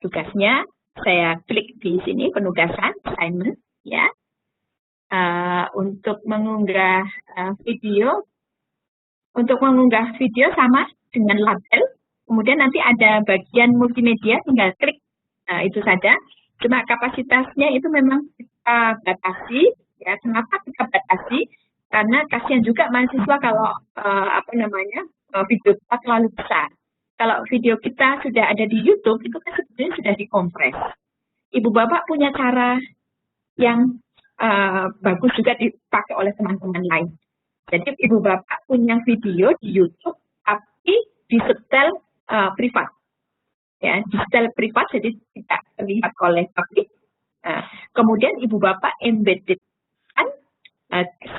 tugasnya. Saya klik di sini penugasan, assignment, ya. Untuk mengunggah video, sama dengan label. Kemudian nanti ada bagian multimedia, tinggal klik itu saja. Cuma kapasitasnya itu memang kita batasi. Ya, kenapa kita batasi? Karena kasihan juga mahasiswa kalau video kita terlalu besar. Kalau video kita sudah ada di YouTube, itu kan sebenarnya sudah dikompres. Ibu Bapak punya cara yang bagus juga dipakai oleh teman-teman lain. Jadi Ibu Bapak punya video di YouTube, tapi disetel privat. Ya, disetel privat, jadi tidak terlihat oleh publik. Kemudian Ibu Bapak embedkan,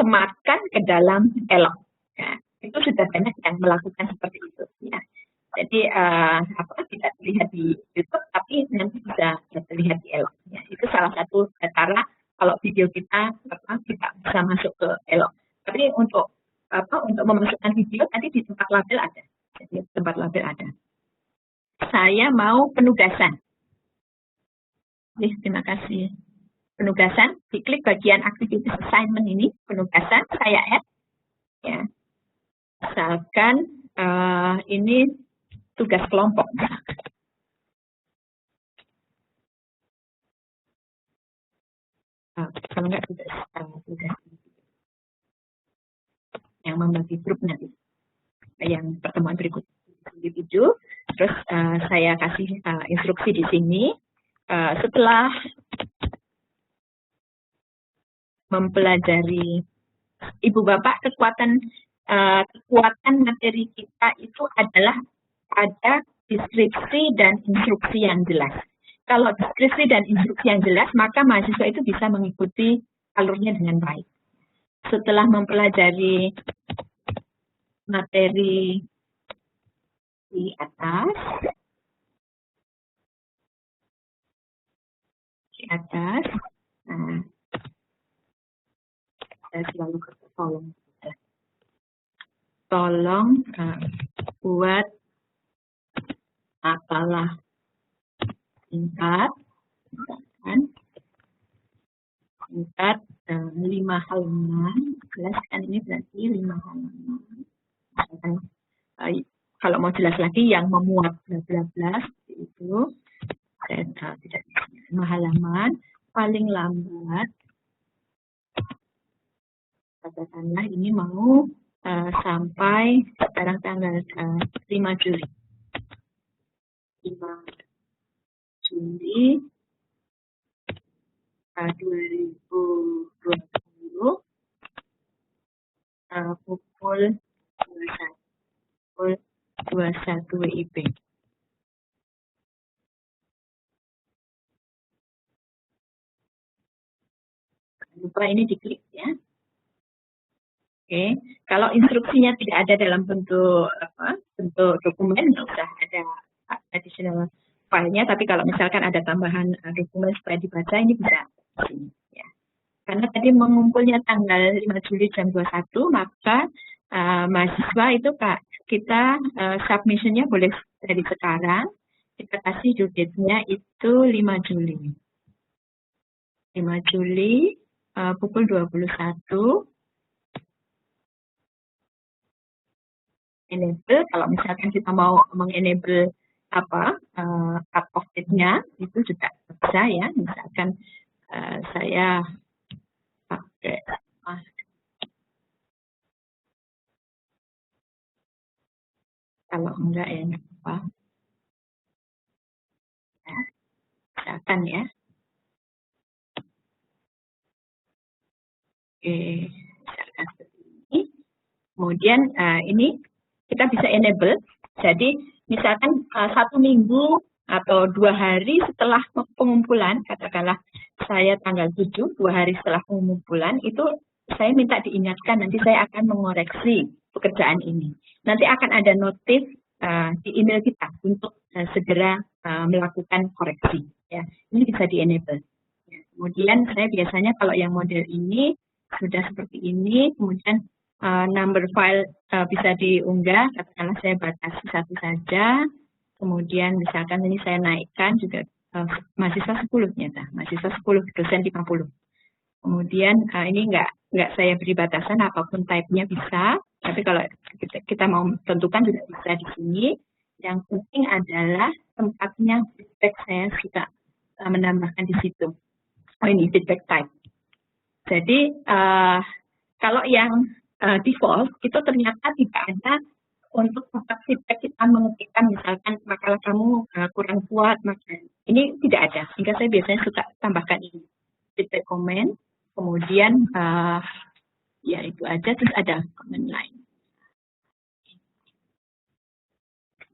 sematkan ke dalam Elok. Ya, itu sudah banyak yang melakukan seperti itu. Ya. Jadi tidak terlihat di YouTube, tapi nanti bisa terlihat di Elok. Ya, itu salah satu cara kalau video kita bisa masuk ke Elok. Tapi untuk memasukkan video tadi di tempat label ada. Jadi tempat label ada. Saya mau penugasan. Terima kasih. Penugasan, diklik bagian activity assignment ini, penugasan, saya add. Ya. Misalkan ini tugas kelompok. Kalau enggak tugas yang membagi grup nanti. Yang pertemuan berikut di video. Terus saya kasih instruksi di sini. Setelah mempelajari, Ibu Bapak, kekuatan materi kita itu adalah ada deskripsi dan instruksi yang jelas. Kalau deskripsi dan instruksi yang jelas, maka mahasiswa itu bisa mengikuti alurnya dengan baik. Setelah mempelajari materi di atas, saya selalu tolong buat makalah singkat, singkat 5 halaman, jelas kan ini berarti 5 halaman. Kalau mau jelas lagi yang memuat bla bla bla itu tidak 5 halaman, paling lambat katakanlah ini mau sampai sekarang tanggal 5 Juli. 5 Juli 2020 pukul 21 WIB. Lupa ini diklik ya. Oke, kalau instruksinya tidak ada dalam bentuk dokumen, nggak usah ada additional filenya. Tapi kalau misalkan ada tambahan dokumen supaya dibaca, ini bisa di sini. Ya. Karena tadi mengumpulnya tanggal 5 Juli jam 21, maka mahasiswa itu kita submissionnya boleh dari sekarang. Kita kasih due date-nya itu 5 Juli. 5 Juli pukul 21. Enable, kalau misalkan kita mau mengenable cut off date-nya itu juga bisa ya. Misalkan saya pakai kalau enggak ya enggak apa. Ya, misalkan ya. Oke, misalkan seperti ini. Kemudian ini kita bisa enable. Jadi misalkan 1 minggu atau 2 hari setelah pengumpulan, katakanlah saya tanggal 7, 2 hari setelah pengumpulan, itu saya minta diingatkan, nanti saya akan mengoreksi pekerjaan ini. Nanti akan ada notif di email kita untuk segera melakukan koreksi. Ya, ini bisa di-enable. Ya, kemudian saya biasanya kalau yang model ini sudah seperti ini, kemudian number file bisa diunggah, katakanlah saya batasi 1 saja, kemudian misalkan ini saya naikkan juga mahasiswa 10 ternyata, mahasiswa 10, dosen 50. Kemudian ini nggak saya beri batasan, apapun type-nya bisa, tapi kalau kita mau tentukan juga bisa di sini. Yang penting adalah tempatnya feedback, saya suka menambahkan di situ. Oh, ini feedback type. Jadi kalau yang default itu ternyata tidak ada untuk tempat feedback kita mengetikkan misalkan makalah kamu kurang kuat, maka ini tidak ada. Sehingga saya biasanya suka tambahkan ini feedback comment, kemudian ya itu aja, terus ada comment lain.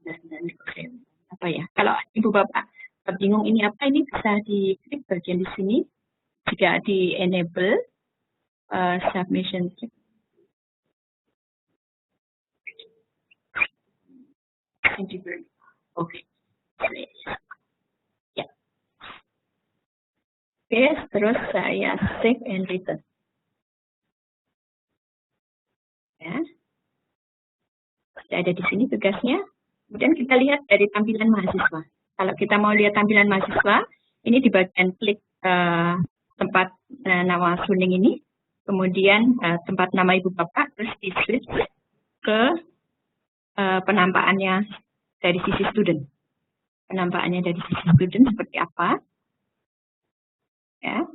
Dan apa ya? Kalau Ibu Bapak bingung ini apa, ini bisa diklik bagian di sini. Jika di enable submission. Oke. Ya. Oke, terus saya save and return. Ya. Sudah ada di sini tugasnya. Kemudian kita lihat dari tampilan mahasiswa. Kalau kita mau lihat tampilan mahasiswa, ini di bagian klik tempat nama Suning ini, kemudian tempat nama Ibu Bapak, terus di switch ke penampakannya dari sisi student. Penampakannya dari sisi student seperti apa? Ya,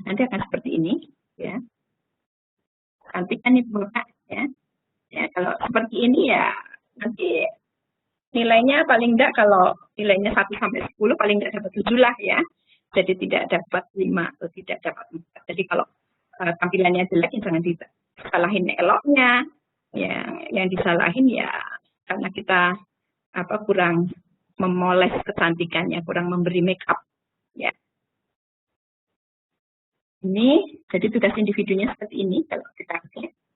nanti akan seperti ini. Ya, cantik kan Ibu Bapak? Ya, ya kalau seperti ini ya nanti nilainya paling enggak, kalau nilainya 1 sampai 10 paling enggak dapat 7 lah ya. Jadi tidak dapat 5 atau tidak dapat 4. Jadi kalau tampilannya jelek ya jangan disalahin eloknya. Yang disalahin ya karena kita kurang memoles kecantikannya, kurang memberi make up ya. Ini jadi tugas individunya seperti ini. Kalau kita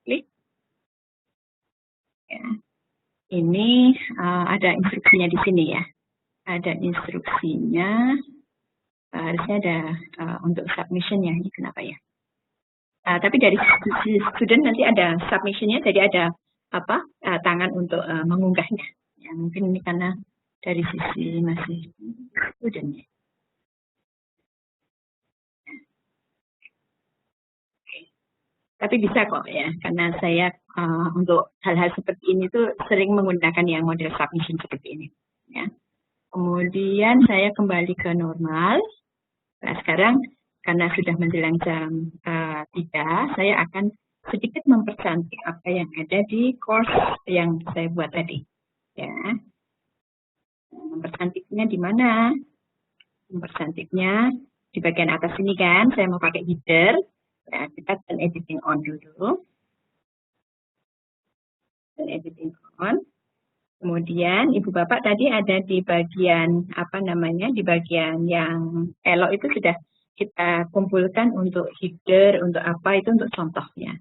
klik ya. Ini ada instruksinya di sini ya. Ada instruksinya, harusnya ada untuk submission-nya. Ini kenapa ya? Tapi dari sisi student nanti ada submission-nya, jadi ada tangan untuk mengunggahnya. Ya, mungkin ini karena dari sisi masih student ya. Tapi bisa kok ya, karena saya untuk hal-hal seperti ini tuh sering menggunakan yang model submission seperti ini. Ya. Kemudian saya kembali ke normal. Nah sekarang karena sudah menjelang jam 3, saya akan sedikit mempercantik apa yang ada di course yang saya buat tadi. Ya. Mempercantiknya di mana? Mempercantiknya di bagian atas ini kan, saya mau pakai header. Nah, kita turn editing on dulu. Turn editing on. Kemudian Ibu Bapak tadi ada di bagian di bagian yang elok itu sudah kita kumpulkan untuk header, untuk apa itu untuk contohnya.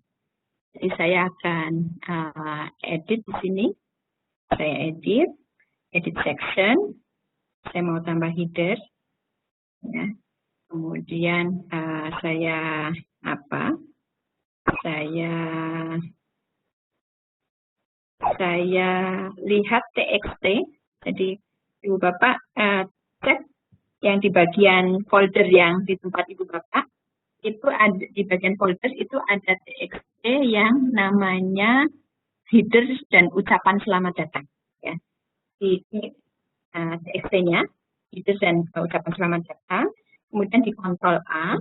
Jadi saya akan edit di sini. Saya edit section. Saya mau tambah header. Ya. Kemudian saya lihat TXT. Jadi Ibu Bapak cek yang di bagian folder yang di tempat Ibu Bapak itu ada di bagian folder itu ada TXT yang namanya header dan ucapan selamat datang. Ya. Di TXT-nya header dan ucapan selamat datang. Kemudian di Ctrl A,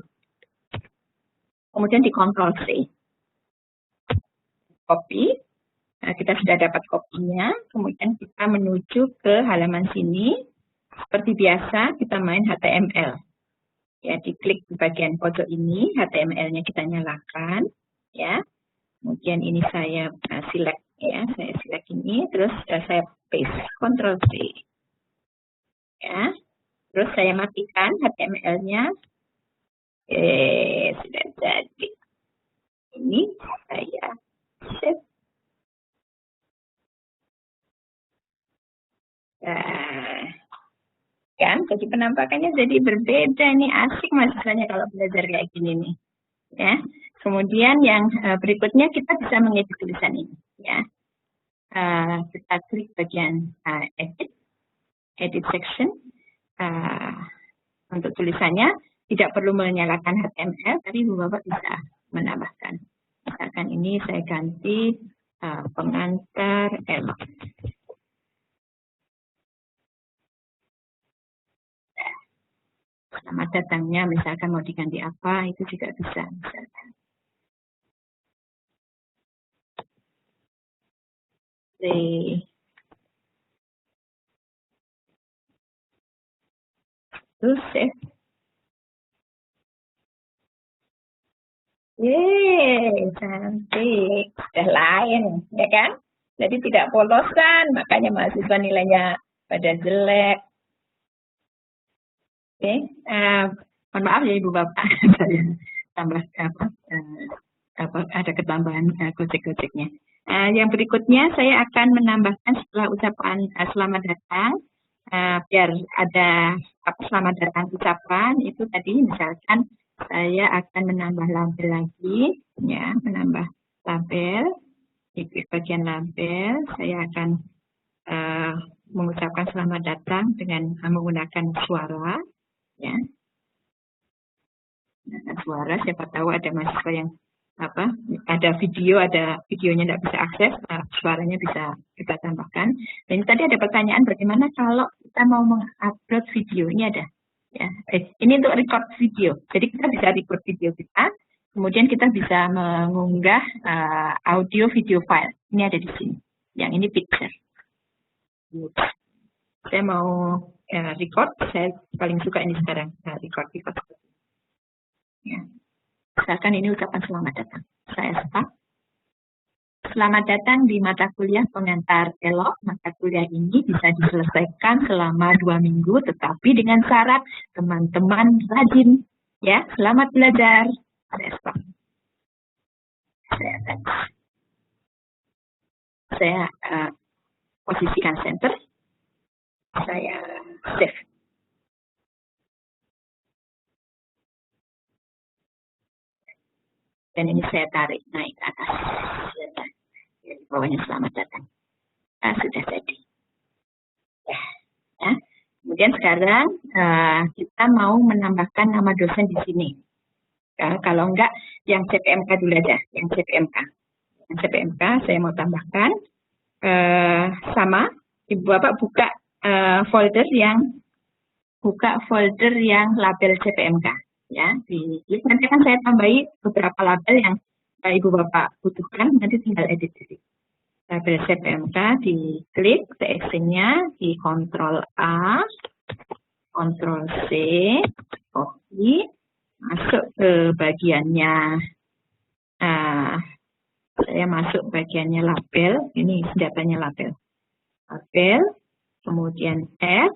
kemudian di Ctrl C. Copy, nah, kita sudah dapat kopinya, kemudian kita menuju ke halaman sini. Seperti biasa, kita main HTML. Ya, diklik di bagian pojok ini, HTML-nya kita nyalakan. Ya, kemudian ini saya select, ya, saya select ini, terus saya paste, Ctrl C. Ya. Terus saya matikan HTML-nya. Sudah jadi. Ini saya save. Kan, jadi penampakannya jadi berbeda. Ini asik mahasiswanya kalau belajar kayak gini nih. Ya. Kemudian yang berikutnya kita bisa mengedit tulisan ini. Ya. Kita klik bagian edit section. untuk tulisannya tidak perlu menyalakan HTML, tapi Ibu Bapak bisa menambahkan. Misalkan ini saya ganti pengantar L. Selamat datangnya, misalkan mau diganti apa, itu juga bisa. Misalkan. Terus save. Yeay, cantik. Sudah lain, ya kan? Jadi tidak polosan, makanya mahasiswa nilainya pada jelek. Oke, mohon maaf ya Ibu Bapak, saya tambah ada ketambahan gojek-gojeknya. Yang berikutnya saya akan menambahkan setelah ucapan selamat datang, biar ada selamat datang ucapan itu tadi misalkan saya akan menambah label lagi, ya, menambah label. Di bagian label saya akan mengucapkan selamat datang dengan menggunakan suara, ya. Menggunakan suara, siapa tahu ada mahasiswa yang ada videonya tidak bisa akses, suaranya bisa kita tambahkan. Dan tadi ada pertanyaan bagaimana kalau kita mau mengupload video, ini ada. Ya, ini untuk record video. Jadi kita bisa record video kita, kemudian kita bisa mengunggah audio video file. Ini ada di sini. Yang ini picture. Saya mau record, saya paling suka ini sekarang, record. Ya. Misalkan ini ucapan selamat datang. Saya start. Selamat datang di mata kuliah pengantar elok. Mata kuliah ini bisa diselesaikan selama 2 minggu, tetapi dengan syarat teman-teman rajin. Ya, selamat belajar. Saya stop. Saya posisikan center. Saya save. Dan ini saya tarik naik ke atas. Di bawahnya selamat datang. Sudah jadi. Ya. Kemudian sekarang kita mau menambahkan nama dosen di sini. Kalau enggak, yang CPMK dulu aja. Yang CPMK saya mau tambahkan. Sama, Ibu Bapak buka folder yang label CPMK. Ya, nanti akan saya tambahi beberapa label yang Ibu Bapak butuhkan, nanti tinggal edit. Label CPMK diklik, TXT-nya di Ctrl A, Ctrl C, copy, masuk ke bagiannya, saya masuk bagiannya label, ini senjatanya label, kemudian add,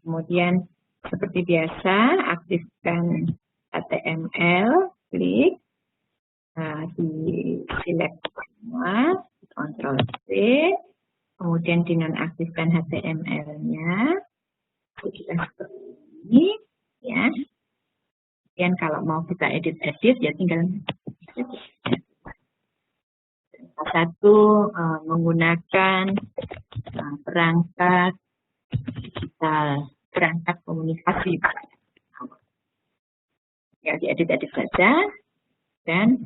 kemudian seperti biasa, aktifkan HTML, klik, di select semua, Ctrl C, kemudian dinonaktifkan HTML-nya, kita seperti ini, ya. Kemudian kalau mau kita edit-edit, ya tinggal satu menggunakan perangkat digital. Perangkat komunikasi. Ya, diedit-edit saja dan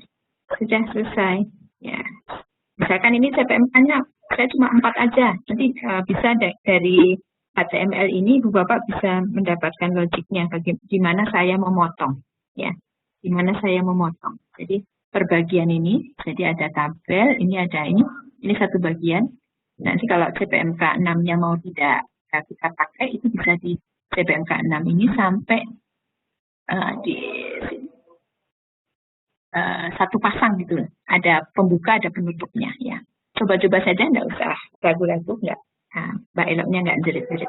sudah selesai. Ya, misalkan ini CPMK-nya saya cuma 4 aja, nanti bisa dari HTML ini Ibu Bapak bisa mendapatkan logiknya gimana saya memotong, ya, gimana saya memotong. Jadi perbagian ini, jadi ada tabel, ini ada ini satu bagian. Nanti kalau CPMK 6-nya mau tidak kita pakai, itu bisa di CPMK 6 ini sampai di satu pasang gitu. Ada pembuka, ada penutupnya, ya. Coba-coba saja, nggak usah ragu-ragu, nggak. Mbak Eloknya nggak jerit-jerit.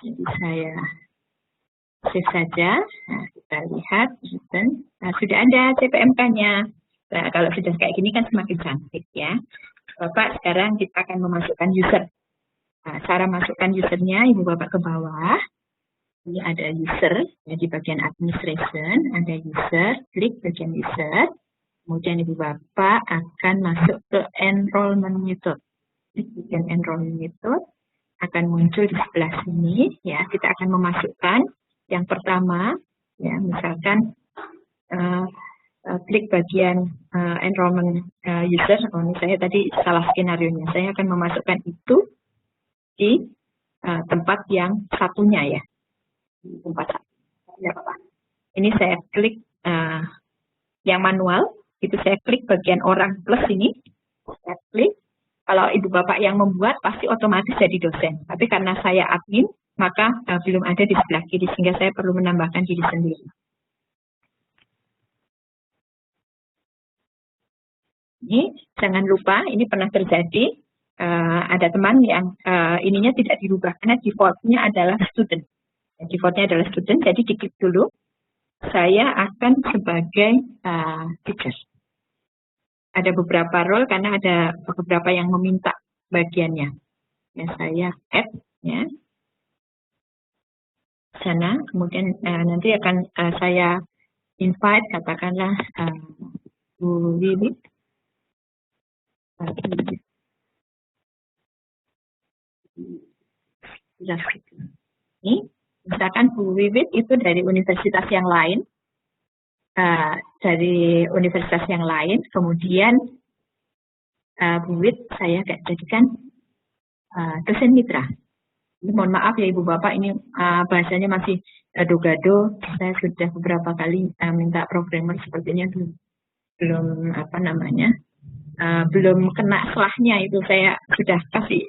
Jadi saya save saja. Nah, kita lihat, sudah ada CPMK-nya. Nah, kalau sudah kayak gini kan semakin cantik, ya. Bapak, sekarang kita akan memasukkan user. Nah, cara masukkan usernya, Ibu Bapak ke bawah. Ini ada user, ya, di bagian administration, ada user, klik bagian user. Kemudian Ibu Bapak akan masuk ke enrollment method. Di bagian enrollment method, akan muncul di sebelah sini ya. Kita akan memasukkan yang pertama ya, misalkan klik bagian enrollment user. Oh, ini saya tadi salah skenario-nya. Saya akan memasukkan itu di tempat yang satunya ya. Tempat satu. Ya, Pak. Ini saya klik yang manual, itu saya klik bagian orang plus ini. Saya klik. Kalau ibu bapak yang membuat pasti otomatis jadi dosen. Tapi karena saya admin, maka belum ada di sebelah kiri sehingga saya perlu menambahkan diri sendiri. Ini jangan lupa, ini pernah terjadi, ada teman yang ininya tidak dirubah karena defaultnya adalah student. Defaultnya adalah student, jadi diklik dulu. Saya akan sebagai teacher. Ada beberapa role karena ada beberapa yang meminta bagiannya. Ya, saya add ya. Sana, kemudian nanti akan saya invite, katakanlah Bu Wiwit. Ini, misalkan Bu Wiwit itu dari universitas yang lain, kemudian Bu Wiwit saya jadikan dosen mitra. Mohon maaf ya Ibu Bapak, ini bahasanya masih gado-gado. Saya sudah beberapa kali minta programmer sepertinya belum belum kena slahnya itu. Saya sudah kasih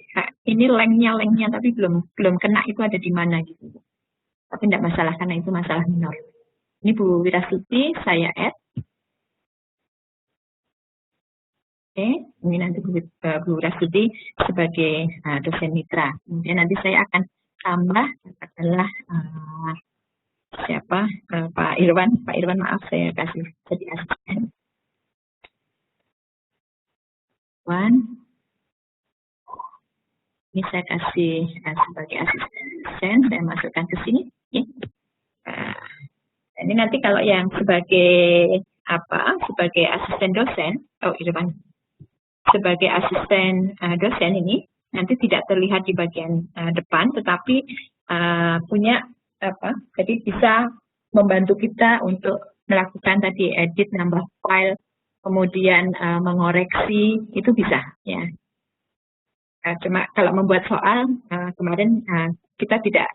ini lengnya tapi belum kena itu ada di mana gitu. Tapi tidak masalah karena itu masalah minor. Ini Bu Wirasuti saya add. Oke, ini nanti Bu Wirasuti sebagai dosen mitra. Kemudian nanti saya akan tambah katakanlah siapa Pak Irwan maaf saya kasih jadi asisten. Ini saya kasih sebagai asisten, saya masukkan ke sini. Ya. Ini nanti kalau yang sebagai asisten dosen, Irwan, sebagai asisten dosen ini nanti tidak terlihat di bagian depan, tetapi punya jadi bisa membantu kita untuk melakukan tadi edit, nambah file, kemudian mengoreksi, itu bisa ya. Cuma kalau membuat soal kemarin kita tidak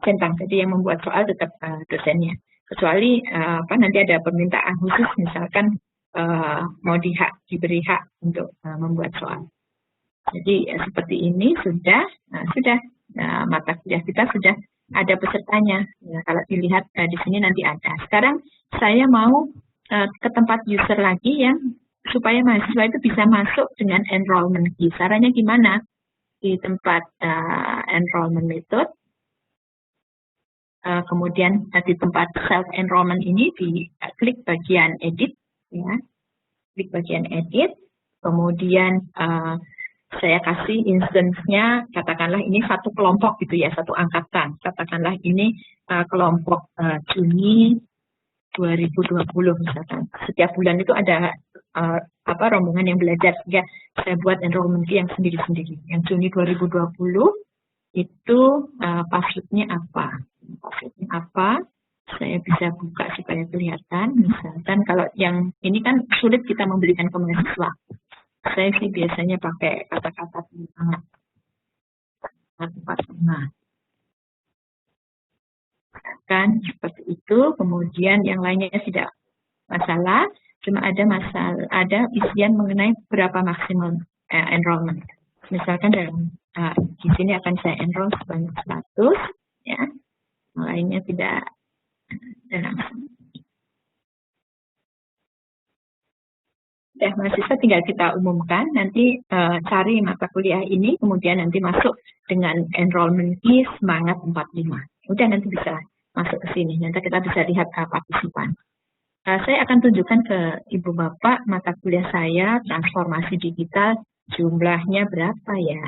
centang, jadi yang membuat soal tetap dosennya, kecuali nanti ada permintaan khusus misalkan mau diberi hak untuk membuat soal. Jadi seperti ini sudah mata kuliah kita sudah ada pesertanya. Ya, kalau dilihat di sini nanti ada. Sekarang saya mau ke tempat user lagi yang supaya mahasiswa itu bisa masuk dengan enrollment key. Caranya gimana? Di tempat enrollment method, kemudian di tempat self enrollment ini klik bagian edit, ya, klik bagian edit, kemudian saya kasih instance-nya, katakanlah ini satu kelompok gitu ya, satu angkatan, katakanlah ini kelompok Juni 2020 misalkan. Setiap bulan itu ada rombongan yang belajar, sehingga saya buat enrollment yang sendiri-sendiri. Yang Juni 2020 itu password-nya apa? Password-nya apa? Saya bisa buka supaya kelihatan. Misalkan kalau yang ini kan sulit kita memberikan ke mahasiswa. Saya sih biasanya pakai kata-kata sangat. Kan seperti itu, kemudian yang lainnya tidak masalah, cuma ada isian mengenai berapa maksimum enrollment. Misalkan di sini akan saya enroll sebanyak 100, ya, yang lainnya tidak langsung. Mahasiswa tinggal kita umumkan, nanti cari mata kuliah ini, kemudian nanti masuk dengan enrollment key semangat 45. Udah nanti bisa masuk ke sini, nanti kita bisa lihat partisipan. Saya akan tunjukkan ke Ibu Bapak mata kuliah saya, transformasi digital, jumlahnya berapa ya.